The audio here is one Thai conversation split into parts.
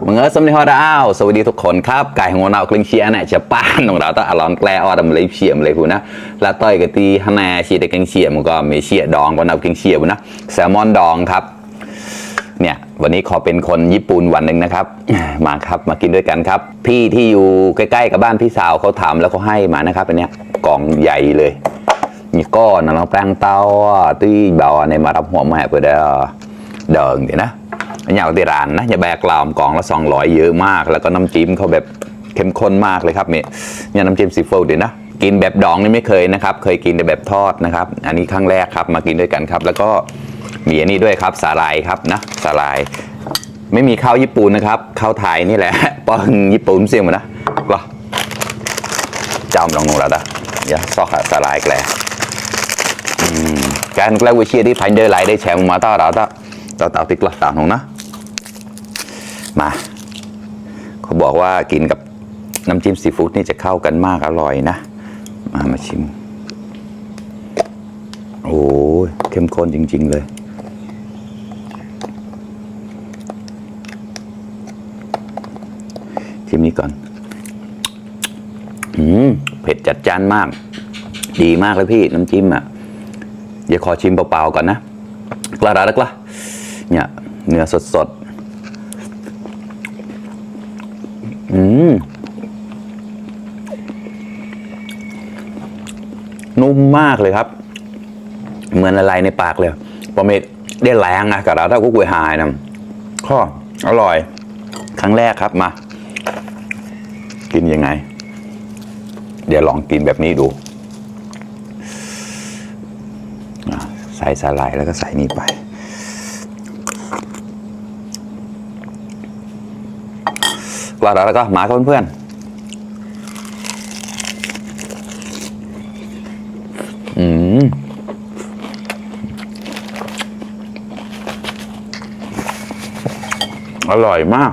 มึงสำเนียงฮอดอ้าวสวัสดีทุกคนครับไก่ของเรากลิ้งเชียเนี่ยจะป้านของเราต้องอลอนแกลออดมันเลยเชียมเลยพูนะแล้วต้อยกะตีฮานาเชียแต่กลิ้งเชียมันก็มีเชียดองวันเอากลิ้งเชียพูนะแซลมอนดองครับเนี่ยวันนี้ขอเป็นคนญี่ปุ่นวันหนึ่งนะครับมาครับมากินด้วยกันครับพี่ที่อยู่ใกล้ๆกับบ้านพี่สาวเขาทำแล้วเขาให้มานะครับอันเนี้ยกล่องใหญ่เลยนี่ก้อนเราแปลงเตาที่เบาในมารับหัวแม่เพื่อเดินเดี๋ยวนะอย่างที่ร้านนะอย่าแบกลามกล่องละ200เยอะมากแล้วก็น้ำจิ้มเขาแบบเข้มข้นมากเลยครับเนี่ยน้ำจิ้มซีฟู้ดเดี๋ยวนะกินแบบดองนี่ไม่เคยนะครับเคยกินแต่แบบทอดนะครับอันนี้ครั้งแรกครับมากินด้วยกันครับแล้วก็มีอันนี้ด้วยครับสาหร่ายครับนะสาหร่ายไม่มีข้าวญี่ปุ่นนะครับข้าวไทยนี่แหละป้อนญี่ปุ่นเสียงหมดนะก็จำลองลงแล้วนะอย่าซอกสาหร่ายแกลการแกลวิเชียที่พันเดอร์ไลได้แชมป์มาต่อเราต่อติ๊กละต่างของนะมาเขาบอกว่ากินกับน้ำจิ้มซีฟู้ดนี่จะเข้ากันมากอร่อยนะมาชิมโอ้ยเข้มข้นจริงๆเลยชิมนี้ก่อนเผ็ดจัดจ้านมากดีมากเลยพี่น้ำจิ้มอ่ะเดี๋ยวขอชิมเปล่าๆก่อนนะกล้าได้กล้าเนี่ยเนื้อสดนุ่มมากเลยครับเหมือนละลายในปากเลยพอเม็ดได้แรงอะกับเราถ้ากุ๊กวยหายนะข้ออร่อยครั้งแรกครับมากินยังไงเดี๋ยวลองกินแบบนี้ดูใส่สาหร่ายแล้วก็ใส่นี่ไปแล้วก็มาเพื่อนอร่อยมาก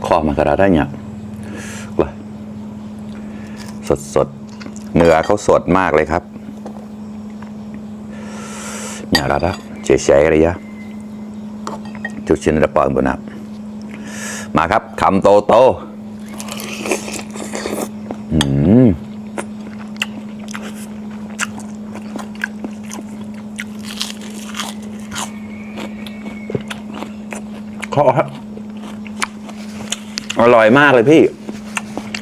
ขอมากระดาษได้เนี่ยสดเนื้อเขาสดมากเลยครับเนี่ยเราเฉยๆอะไรยะจุดชิ้นระเบิดบนน้ำมาครับคำโตขอครับอร่อยมากเลยพี่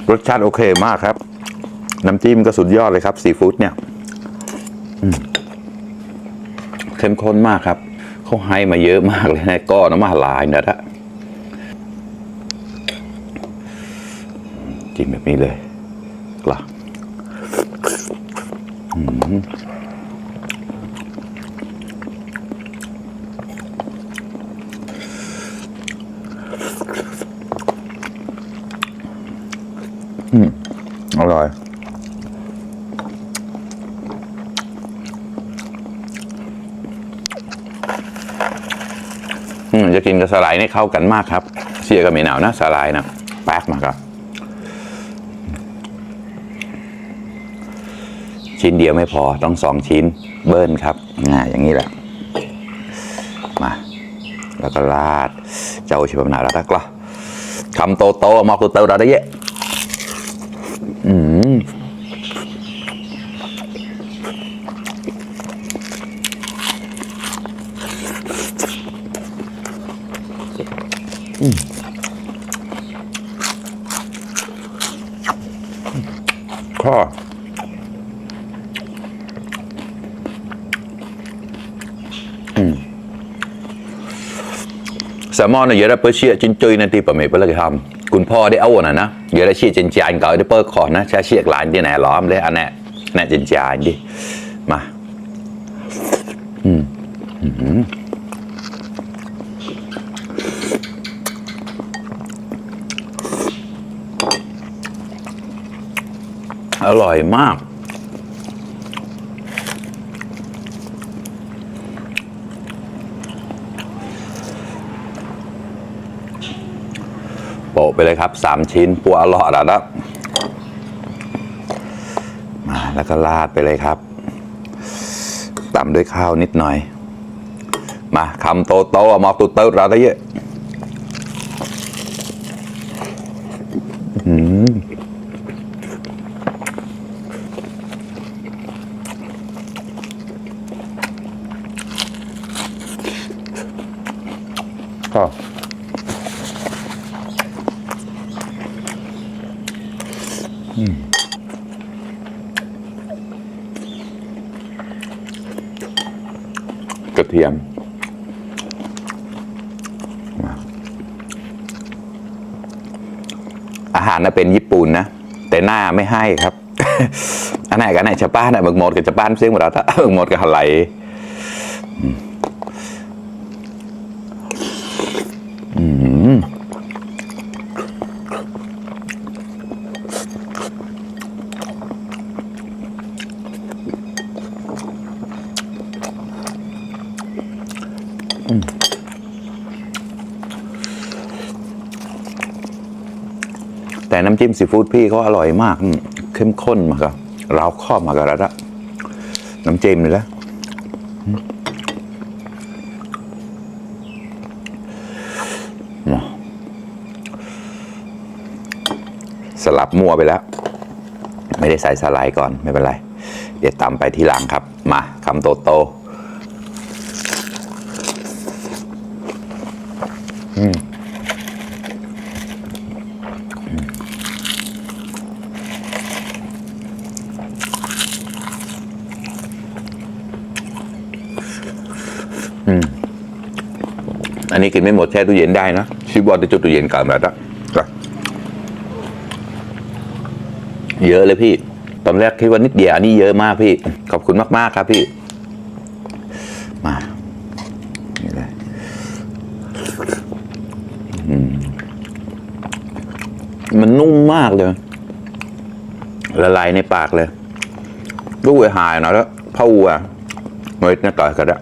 รสชาติโอเคมากครับน้ำจิ้มก็สุดยอดเลยครับซีฟู้ดเนี่ยเข้มข้นมากครับเขาให้มาเยอะมากเลยนะก้อนน้ำมาลายนะฮะจิ้มแบบนี้เลยกล่ะอร่อยจะกินกับสาหร่ายนี่เข้ากันมากครับเชียร์กับเมนาวนะสาหร่ายนะแป๊กมากครับชิ้นเดียวไม่พอต้อง2 ชิ้นเบิ้ลครับอย่างนี้แหละมาแล้วก็ราดเจ้าชิบะหนาแล้วก็คำโตๆมอกโตๆเราได้เยอะข้อแซลมอนเนี่ยเยอะเปอร์เชียจินจุยนาทีประเมินไปเลยครับคุณพ่อได้เอาน่ะนะเยอะเชียจินจานเก่าได้เปิดขอนะเชียกหลานที่ไหนล้อมเลยอันนี้น่าจินจานดิมาอร่อยมากโปะไปเลยครับ3 ชิ้นปัวอร่อยแล้ว มาแล้วก็ราดไปเลยครับ ตำด้วยข้าวนิดหน่อยมาคำโตโตมอกตุเตอร์เราได้เยอะก็กระเทียมอาหารน่ะเป็นญี่ปุ่นนะแต่หน้าไม่ให้ครับ อันไหนกันไหนชาวบ้านน่ะเบิกหมดกับชาวบ้านเสียงหมดแล้วถ้าเบิกหมดกับอะไรแต่น้ำจิ้มซีฟู้ดพี่เขาอร่อยมากเข้มข้นมากครับเราครอบมากับระดับน้ำจิ้มเลยละสลับมั่วไปแล้วไม่ได้ใส่สไลด์ก่อนไม่เป็นไรเดี๋ยวตำไปทีหลังครับมาคำโตโตอันนี้กินไม่หมดแช่ตู้เย็นได้นะชิบอลจะจุดตู้เย็นก่อนแบบนั้นเยอะเลยพี่ตอนแรกคิดว่านิดเดียวอันนี้เยอะมากพี่ขอบคุณมากๆครับพี่มานี่เลยมันนุ่มมากเลยละลายในปากเลยลูกหายหน่อยแล้วพ่อวัวเม็ดนี่ต่อยกันละ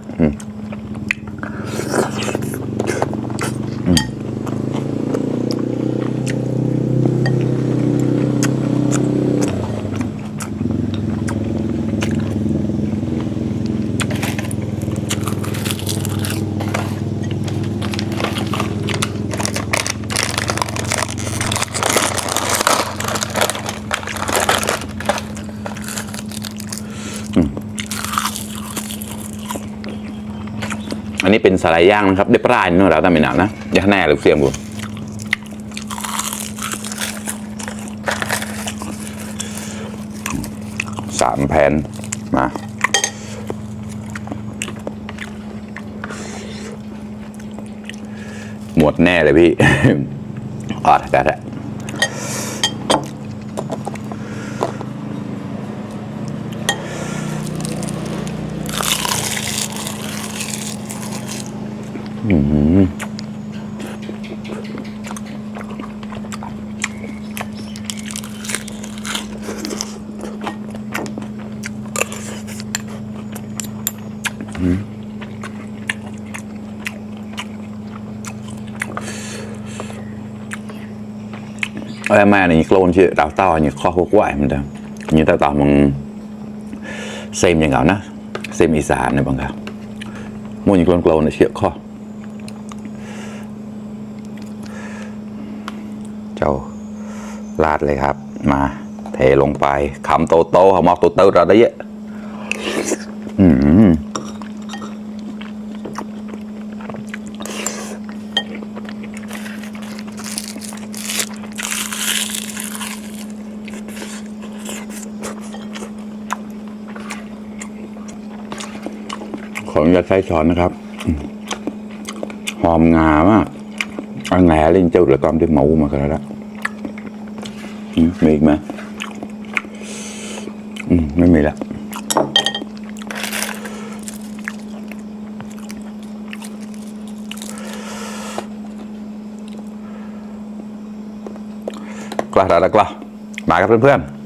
อันนี้เป็นสาหร่ายย่างนะครับได้ปลาเนื้อเราแต่ไม่หนานะย่าแน่หรือเสียมกู3 แผ่นมาหมดแน่เลยพี่อดกันแหละแม่này clone chứ đào to như kho quốc ngoại mình đâu như tao tao bằng xem như ngảo ná xem ý sản này bằng cả mua những clone này chịu kho châu ราดเลยครับมาเทลงไปคำโตโตหอมออกโตโตเราได้เยอะขออนุญาตใช้ช้อนนะครับหอมงามากอันแหนเล่นเจ้าหรือก้อมที่หมูมากันแล้วมีอีกไหมไม่มีละกล้าแล้วกล้ามาครับเพื่อนๆ